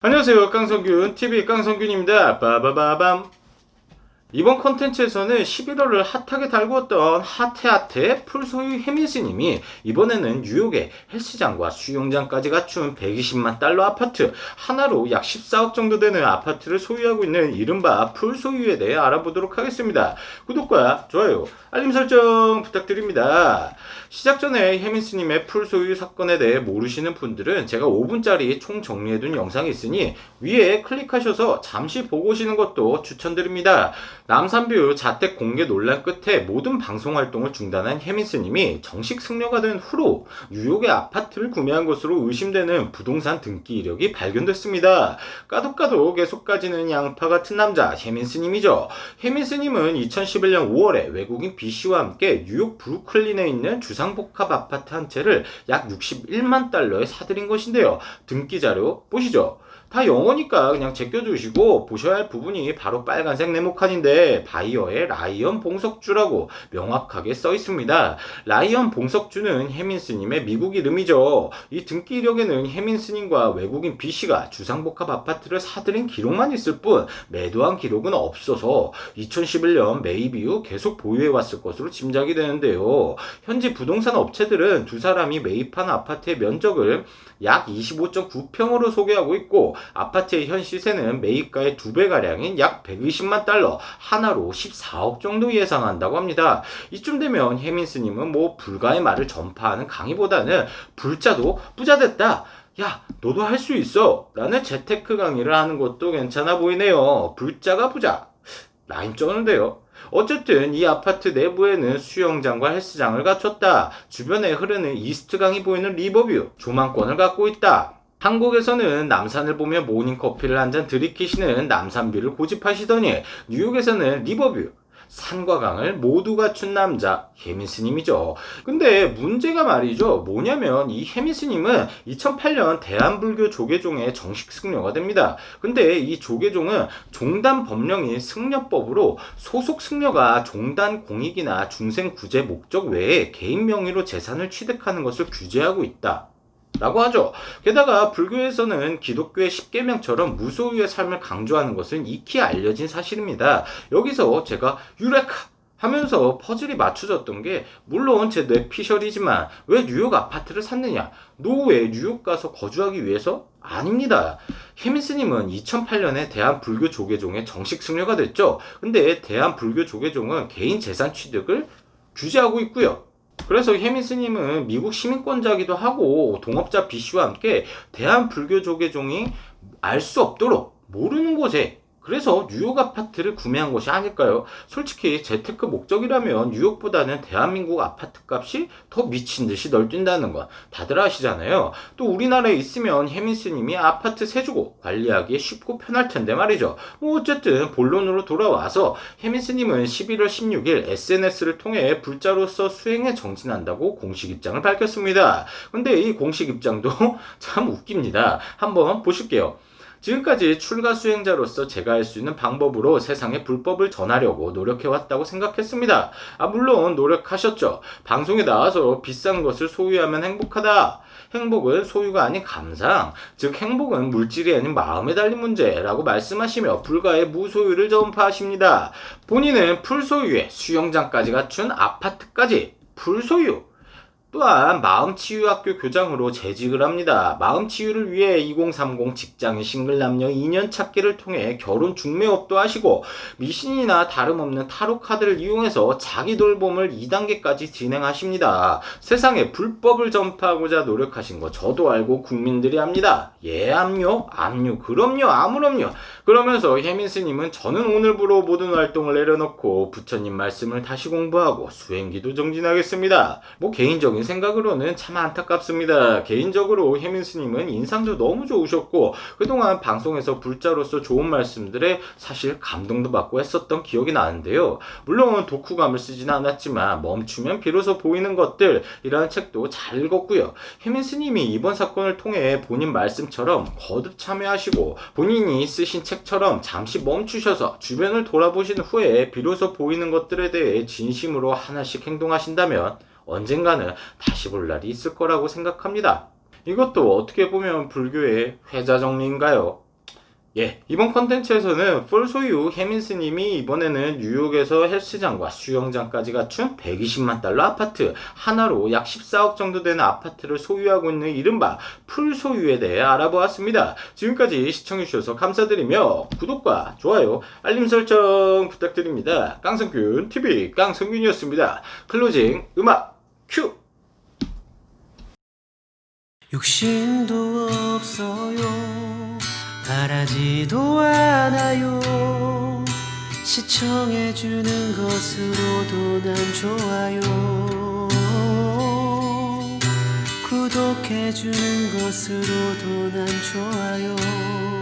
안녕하세요. 깡성균 TV 깡성균입니다. 빠바바밤. 이번 컨텐츠에서는 11월을 핫하게 달구었던 핫해 풀소유 해민스님이 이번에는 뉴욕의 헬스장과 수영장까지 갖춘 120만 달러 아파트, 하나로 약 14억 정도 되는 아파트를 소유하고 있는 이른바 풀소유에 대해 알아보도록 하겠습니다. 구독과 좋아요, 알림 설정 부탁드립니다. 시작 전에 해민스님의 풀소유 사건에 대해 모르시는 분들은 제가 5분짜리 총 정리해둔 영상이 있으니 위에 클릭하셔서 잠시 보고 오시는 것도 추천드립니다. 남산뷰 자택 공개 논란 끝에 모든 방송 활동을 중단한 해민스님이 정식 승려가 된 후로 뉴욕의 아파트를 구매한 것으로 의심되는 부동산 등기 이력이 발견됐습니다. 까독까독 계속 까지는 양파 같은 남자 해민스님이죠. 해민스님은 2011년 5월에 외국인 B씨와 함께 뉴욕 브루클린에 있는 주상복합 아파트 한 채를 약 61만 달러에 사들인 것인데요. 등기 자료 보시죠. 다 영어니까 그냥 제껴두시고 보셔야 할 부분이 바로 빨간색 네모칸인데 바이어의 라이언 봉석주라고 명확하게 써 있습니다. 라이언 봉석주는 해민스님의 미국 이름이죠. 이 등기 이력에는 해민스님과 외국인 B씨가 주상복합 아파트를 사들인 기록만 있을 뿐 매도한 기록은 없어서 2011년 매입 이후 계속 보유해왔을 것으로 짐작이 되는데요. 현지 부동산 업체들은 두 사람이 매입한 아파트의 면적을 약 25.9평으로 소개하고 있고 아파트의 현 시세는 매입가의 2배가량인 약 120만 달러, 하나로 14억 정도 예상한다고 합니다. 이쯤 되면 해민스님은 불가의 말을 전파하는 강의보다는 불자도 부자 됐다, 야 너도 할 수 있어 라는 재테크 강의를 하는 것도 괜찮아 보이네요. 불자가 부자, 라임 쩌는데요. 어쨌든 이 아파트 내부에는 수영장과 헬스장을 갖췄다. 주변에 흐르는 이스트강이 보이는 리버뷰, 조망권을 갖고 있다. 한국에서는 남산을 보며 모닝커피를 한 잔 들이키시는 남산뷰를 고집하시더니 뉴욕에서는 리버뷰, 산과 강을 모두 갖춘 남자 해민스님이죠. 근데 문제가 말이죠. 뭐냐면 이 해민스님은 2008년 대한불교 조계종의 정식 승려가 됩니다. 근데 이 조계종은 종단 법령인 승려법으로 소속 승려가 종단 공익이나 중생 구제 목적 외에 개인 명의로 재산을 취득하는 것을 규제하고 있다 라고 하죠. 게다가 불교에서는 기독교의 10계명처럼 무소유의 삶을 강조하는 것은 익히 알려진 사실입니다. 여기서 제가 유레카 하면서 퍼즐이 맞춰졌던 게, 물론 제 뇌피셜이지만 왜 뉴욕 아파트를 샀느냐? 노후에 뉴욕 가서 거주하기 위해서? 아닙니다. 해민스님은 2008년에 대한불교 조계종의 정식 승려가 됐죠. 근데 대한불교 조계종은 개인 재산 취득을 규제하고 있고요. 그래서 해민스님은 미국 시민권자이기도 하고 동업자 B씨와 함께 대한불교조계종이 알 수 없도록 모르는 곳에, 그래서 뉴욕 아파트를 구매한 것이 아닐까요? 솔직히 재테크 목적이라면 뉴욕보다는 대한민국 아파트 값이 더 미친 듯이 널뛴다는 건 다들 아시잖아요. 또 우리나라에 있으면 해민스님이 아파트 세주고 관리하기에 쉽고 편할 텐데 말이죠. 어쨌든 본론으로 돌아와서 해민스님은 11월 16일 SNS를 통해 불자로서 수행에 정진한다고 공식 입장을 밝혔습니다. 근데 이 공식 입장도 참 웃깁니다. 한번 보실게요. 지금까지 출가 수행자로서 제가 할 수 있는 방법으로 세상에 불법을 전하려고 노력해왔다고 생각했습니다. 물론 노력하셨죠. 방송에 나와서 비싼 것을 소유하면 행복하다. 행복은 소유가 아닌 감상, 즉 행복은 물질이 아닌 마음에 달린 문제라고 말씀하시며 불가의 무소유를 전파하십니다. 본인은 풀소유에 수영장까지 갖춘 아파트까지 풀소유, 또한 마음치유학교 교장으로 재직을 합니다. 마음치유를 위해 2030 직장인 싱글남녀 2년 찾기를 통해 결혼 중매업도 하시고 미신이나 다름없는 타로 카드를 이용해서 자기 돌봄을 2단계까지 진행하십니다. 세상에 불법을 전파하고자 노력하신 거 저도 알고 국민들이 압니다. 예, 압류, 그럼요, 아무럼요. 그러면서 해민스님은 저는 오늘부로 모든 활동을 내려놓고 부처님 말씀을 다시 공부하고 수행기도 정진하겠습니다. 개인적인 생각으로는 참 안타깝습니다. 개인적으로 해민스님은 인상도 너무 좋으셨고 그동안 방송에서 불자로서 좋은 말씀들에 사실 감동도 받고 했었던 기억이 나는데요. 물론 독후감을 쓰지는 않았지만 멈추면 비로소 보이는 것들, 이라는 책도 잘 읽었고요. 해민스님이 이번 사건을 통해 본인 말씀처럼 거듭 참여하시고 본인이 쓰신 책처럼 잠시 멈추셔서 주변을 돌아보신 후에 비로소 보이는 것들에 대해 진심으로 하나씩 행동하신다면 언젠가는 다시 볼 날이 있을 거라고 생각합니다. 이것도 어떻게 보면 불교의 회자 정리인가요? 예, 이번 컨텐츠에서는 풀 소유 혜민스님이 이번에는 뉴욕에서 헬스장과 수영장까지 갖춘 120만 달러 아파트, 하나로 약 14억 정도 되는 아파트를 소유하고 있는 이른바 풀 소유에 대해 알아보았습니다. 지금까지 시청해주셔서 감사드리며 구독과 좋아요, 알림 설정 부탁드립니다. 깡성균 TV 깡성균이었습니다. 클로징 음악 큐! 욕심도 없어요. 바라지도 않아요. 시청해주는 것으로도 난 좋아요. 구독해주는 것으로도 난 좋아요.